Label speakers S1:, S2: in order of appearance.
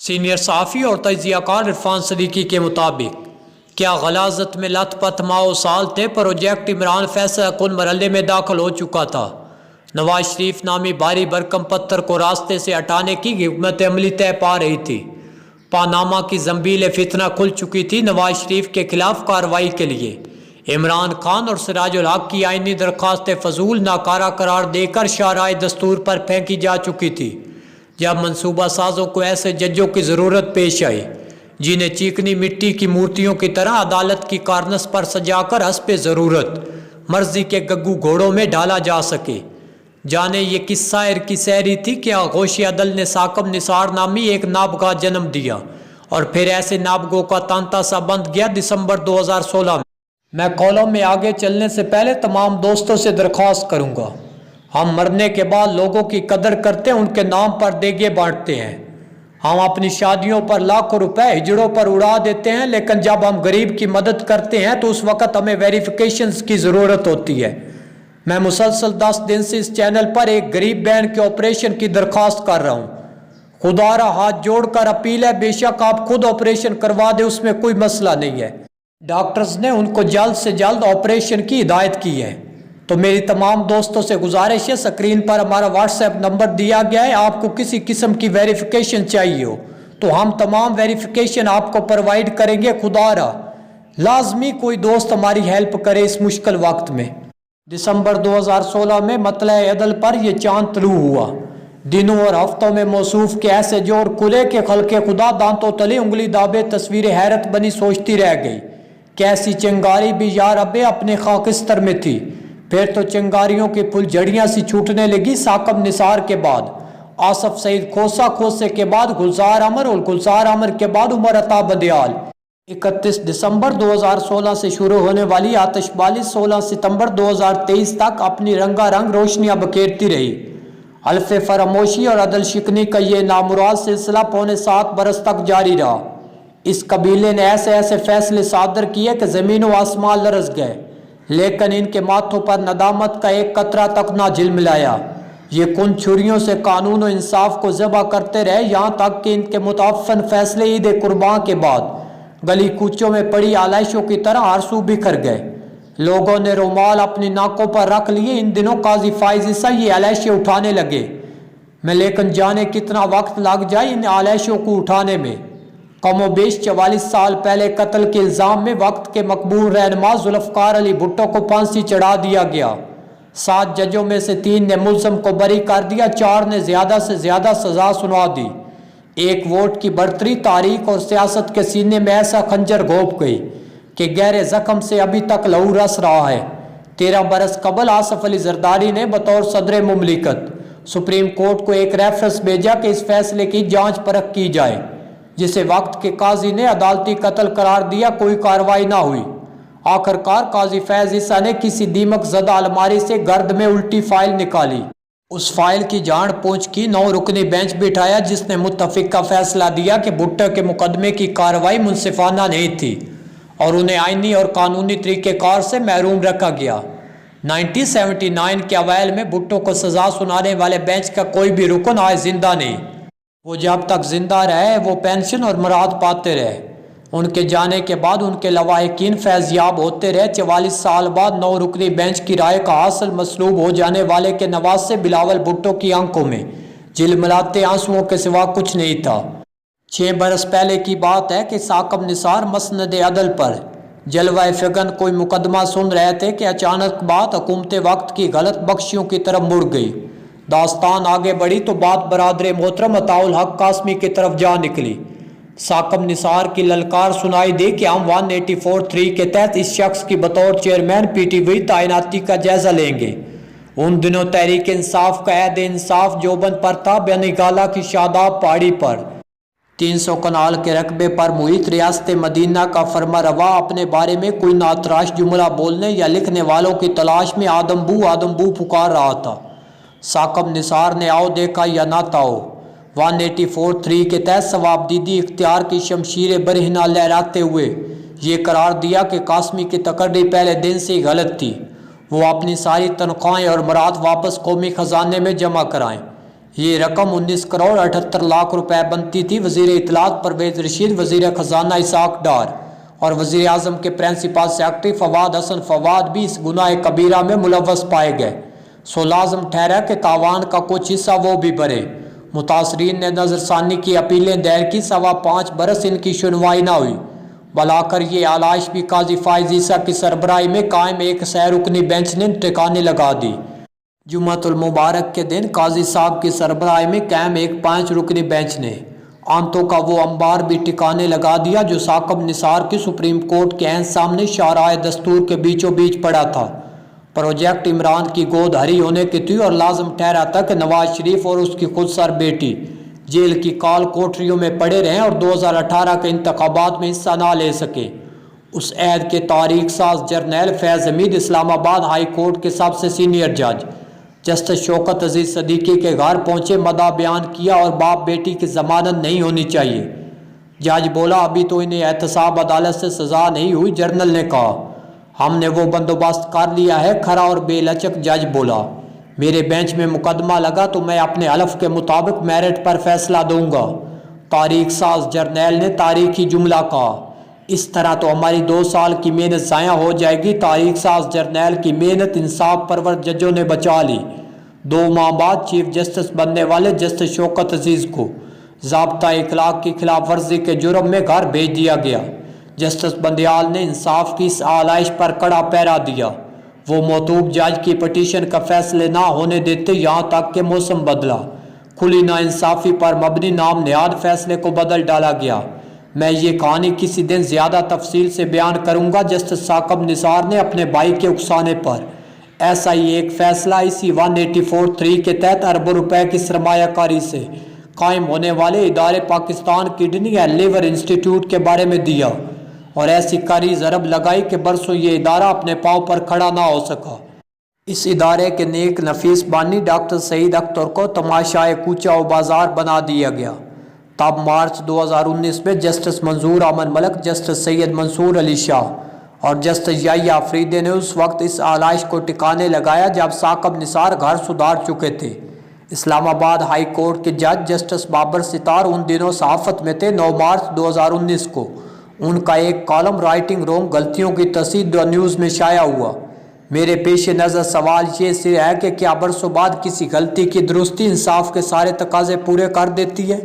S1: Senior صحافی اور تجزیہ کار عرفان صدیقی کے مطابق کیا غلاظت میں لت پت ماہ سال تھے پروجیکٹ عمران فیصلہ کن مرحلے میں داخل ہو چکا تھا۔ نواز شریف نامی بھاری بھرکم پتھر کو راستے سے ہٹانے کی حکمت عملی طے پا رہی تھی۔ پاناما کی زنبیل فتنہ کھل چکی تھی۔ نواز شریف کے خلاف کارروائی کے لیے عمران خان اور سراج الحق کی آئینی درخواستیں فضول ناکارہ قرار دے کر شاہراہ دستور پر پھینکی جا چکی تھی، جب منصوبہ سازوں کو ایسے ججوں کی ضرورت پیش آئی جنہیں چیکنی مٹی کی مورتیوں کی طرح عدالت کی کارنس پر سجا کر حسب ضرورت مرضی کے گگو گھوڑوں میں ڈالا جا سکے۔ جانے یہ کس سائر کی سیری تھی کہ آغوش عدل نے ثاقب نثار نامی ایک نابغہ جنم دیا اور پھر ایسے نابغوں کا تانتا سا بند گیا۔ دسمبر 2016 میں کالم میں آگے چلنے سے پہلے تمام دوستوں سے درخواست کروں گا، ہم مرنے کے بعد لوگوں کی قدر کرتے ہیں، ان کے نام پر دیگے بانٹتے ہیں۔ ہم اپنی شادیوں پر لاکھوں روپے ہجڑوں پر اڑا دیتے ہیں، لیکن جب ہم غریب کی مدد کرتے ہیں تو اس وقت ہمیں ویریفیکیشنز کی ضرورت ہوتی ہے۔ میں مسلسل 10 دن سے اس چینل پر ایک غریب بہن کے آپریشن کی درخواست کر رہا ہوں۔ خدا را ہاتھ جوڑ کر اپیل ہے، بے شک آپ خود آپریشن کروا دیں، اس میں کوئی مسئلہ نہیں ہے۔ ڈاکٹرز نے ان کو جلد سے جلد آپریشن کی ہدایت کی ہے۔ تو میری تمام دوستوں سے گزارش ہے، اسکرین پر ہمارا واٹس ایپ نمبر دیا گیا ہے، آپ کو کسی قسم کی ویریفیکیشن چاہیے ہو تو ہم تمام ویریفیکیشن آپ کو پرووائڈ کریں گے۔ خدا را لازمی کوئی دوست ہماری ہیلپ کرے اس مشکل وقت میں۔ دسمبر 2016 میں مطلع عدل پر یہ چاند طلوع ہوا۔ دنوں اور ہفتوں میں موصوف کے ایسے جوڑ کھلے کہ خلق خدا دانتوں تلے انگلی دابے تصویر حیرت بنی سوچتی رہ گئی کہ ایسی چنگاری بھی یا رب اپنے خاکستر میں تھی۔ پھر تو چنگاریوں کی پھل جھڑیاں سی چھوٹنے لگی۔ ثاقب نثار کے بعد آصف سعید کھوسا، کھوسے کے بعد گلزار عمر اور گلزار عمر کے بعد عمر عطا بدیال۔ 31 دسمبر 2016 سے شروع ہونے والی آتش بازی 16 ستمبر 2023 تک اپنی رنگا رنگ روشنیاں بکھیرتی رہی۔ حلف فراموشی اور عدل شکنی کا یہ نامراد سلسلہ پونے 7 برس تک جاری رہا۔ اس قبیلے نے ایسے ایسے فیصلے صادر کیے کہ زمین و آسمان لرز گئے، لیکن ان کے ماتھوں پر ندامت کا ایک قطرہ تک نہ جھلملایا۔ یہ کن چھریوں سے قانون و انصاف کو ذبح کرتے رہے، یہاں تک کہ ان کے متعفن فیصلے عید قرباں کے بعد گلی کوچوں میں پڑی آلائشوں کی طرح ہر سو بکھر گئے۔ لوگوں نے رومال اپنی ناکوں پر رکھ لیے۔ ان دنوں قاضی فائز عیسیٰ یہ آلائشیں اٹھانے لگے میں، لیکن جانے کتنا وقت لگ جائے ان آلائشوں کو اٹھانے میں۔ کم و بیش 44 سال پہلے قتل کے الزام میں وقت کے مقبول رہنما ذوالفقار علی بھٹو کو پھانسی چڑھا دیا گیا۔ 7 ججوں میں سے 3 نے ملزم کو بری کر دیا، 4 نے زیادہ سے زیادہ سزا سنا دی۔ ایک ووٹ کی برتری تاریخ اور سیاست کے سینے میں ایسا خنجر گھونپ گئی کہ گہرے زخم سے ابھی تک لہو رس رہا ہے۔ 13 برس قبل آصف علی زرداری نے بطور صدر مملکت سپریم کورٹ کو ایک ریفرنس بھیجا کہ اس فیصلے کی جانچ پرکھ کی جائے، جسے وقت کے قاضی نے عدالتی قتل قرار دیا۔ کوئی کارروائی نہ ہوئی۔ آخرکار قاضی فیض عیسیٰ نے کسی دیمک زدہ الماری سے گرد میں الٹی فائل نکالی۔ اس فائل کی جانچ پونچھ کی 9 رکنی بینچ بٹھایا، جس نے متفق کا فیصلہ دیا کہ بھٹو کے مقدمے کی کارروائی منصفانہ نہیں تھی اور انہیں آئینی اور قانونی طریقہ کار سے محروم رکھا گیا۔ 1979 کے اوائل میں بھٹو کو سزا سنانے والے بینچ کا کوئی بھی رکن آج زندہ نہیں۔ وہ جب تک زندہ رہے وہ پینشن اور مراد پاتے رہے۔ ان کے جانے کے بعد ان کے لواحقین فیض یاب ہوتے رہے۔ 44 سال بعد 9 رکنی بینچ کی رائے کا حاصل مصلوب ہو جانے والے کے نواسے بلاول بھٹو کی آنکھوں میں جھلملاتے آنسوؤں کے سوا کچھ نہیں تھا۔ 6 برس پہلے کی بات ہے کہ ثاقب نثار مسند عدل پر جلوہ فگن کوئی مقدمہ سن رہے تھے کہ اچانک بات حکومت وقت کی غلط بخشیوں کی طرف مڑ گئی۔ داستان آگے بڑھی تو بات برادر محترم عطاء الحق قاسمی کی طرف جا نکلی۔ ثاقب نثار کی للکار سنائی دی کہ ہم 184(3) کے تحت اس شخص کی بطور چیئرمین PTV تعیناتی کا جائزہ لیں گے۔ ان دنوں تحریک انصاف کا عہد انصاف جوبند پر تھا۔ بنگالہ کی شاداب پہاڑی پر 300 کنال کے رقبے پر محیط ریاست مدینہ کا فرما روا اپنے بارے میں کوئی ناتراش جملہ بولنے یا لکھنے والوں کی تلاش میں آدم بو پکار رہا تھا۔ ثاقب نثار نے آؤ دیکھا یا نہ تاؤ 184(3) کے تحت ثوابدیدی اختیار کی شمشیر برہنہ لہراتے ہوئے یہ قرار دیا کہ قاسمی کی تقرری پہلے دن سے ہی غلط تھی۔ وہ اپنی ساری تنخواہیں اور مراد واپس قومی خزانے میں جمع کرائیں۔ یہ رقم 19 کروڑ 78 لاکھ روپے بنتی تھی۔ وزیر اطلاعات پرویز رشید، وزیر خزانہ اسحاق ڈار اور وزیر اعظم کے پرنسپل سیکرٹری فواد حسن فواد بھی اس گناہ کبیرہ میں ملوث پائے گئے، سو لازم ٹھہرا کہ تاوان کا کچھ حصہ وہ بھی بھرے۔ متاثرین نے نظر ثانی کی اپیلیں دائر کی، 5.25 برس ان کی سنوائی نہ ہوئی۔ بلاکر یہ آلائش بھی قاضی فائز عیسیٰ کی سربراہی میں قائم ایک 6 رکنی بینچ نے ٹھکانے لگا دی۔ جمعۃ المبارک کے دن قاضی صاحب کی سربراہی میں قائم ایک 5 رکنی بینچ نے آنتوں کا وہ انبار بھی ٹھکانے لگا دیا جو ثاقب نثار کی سپریم کورٹ کے عین سامنے شاہراہ دستور کے بیچوں بیچ پڑا تھا۔ پروجیکٹ عمران کی گود ہری ہونے کی تھی اور لازم ٹھہرا تھا کہ نواز شریف اور اس کی خود سر بیٹی جیل کی کال کوٹریوں میں پڑے رہیں اور 2018 کے انتخابات میں حصہ نہ لے سکے۔ اس عہد کے تاریخ ساز جرنیل فیض حمید اسلام آباد ہائی کورٹ کے سب سے سینئر جج جسٹس شوکت عزیز صدیقی کے گھر پہنچے، مدعا بیان کیا اور باپ بیٹی کی ضمانت نہیں ہونی چاہیے۔ جج بولا ابھی تو انہیں احتساب عدالت سے سزا نہیں ہوئی۔ جرنل نے کہا ہم نے وہ بندوبست کر لیا ہے۔ کھڑا اور بے لچک جج بولا میرے بینچ میں مقدمہ لگا تو میں اپنے حلف کے مطابق میرٹ پر فیصلہ دوں گا۔ تاریخ ساز جرنیل نے تاریخی جملہ کہا اس طرح تو ہماری 2 سال کی محنت ضائع ہو جائے گی۔ تاریخ ساز جرنیل کی محنت انصاف پرور ججوں نے بچا لی۔ 2 ماہ بعد چیف جسٹس بننے والے جسٹس شوکت عزیز کو ضابطہ اخلاق کی خلاف ورزی کے جرم میں گھر بھیج دیا گیا۔ جسٹس بندیال نے انصاف کی اس آلائش پر کڑا پہرا دیا۔ وہ موطوب جج کی پٹیشن کا فیصلے نہ ہونے دیتے یہاں تک کہ موسم بدلا۔ کھلی ناانصافی پر مبنی نام نہاد فیصلے کو بدل ڈالا گیا۔ میں یہ کہانی کسی دن زیادہ تفصیل سے بیان کروں گا۔ جسٹس ثاقب نثار نے اپنے بھائی کے اکسانے پر ایسا ہی ایک فیصلہ اسی 184(3) کے تحت اربوں روپے کی سرمایہ کاری سے قائم ہونے والے ادارے Pakistan kidney and liver institute کے بارے میں دیا اور ایسی کاری ضرب لگائی کہ برسوں یہ ادارہ اپنے پاؤں پر کھڑا نہ ہو سکا۔ اس ادارے کے نیک نفیس بانی ڈاکٹر سعید اختر کو تماشائے کوچہ و بازار بنا دیا گیا۔ تب مارچ 2019 میں جسٹس منظور امن ملک، جسٹس سید منصور علی شاہ اور جسٹس یحییٰ آفریدی نے اس وقت اس آلائش کو ٹکانے لگایا جب ثاقب نثار گھر سدھار چکے تھے۔ اسلام آباد ہائی کورٹ کے جج جسٹس بابر ستار ان دنوں صحافت میں تھے۔ 9 مارچ 2019 کو ان کا ایک کالم رائٹنگ روم غلطیوں کی تصحیح دی نیوز میں شائع ہوا۔ میرے پیش نظر سوال یہ ہے کہ کیا برسوں بعد کسی غلطی کی درستی انصاف کے سارے تقاضے پورے کر دیتی ہے؟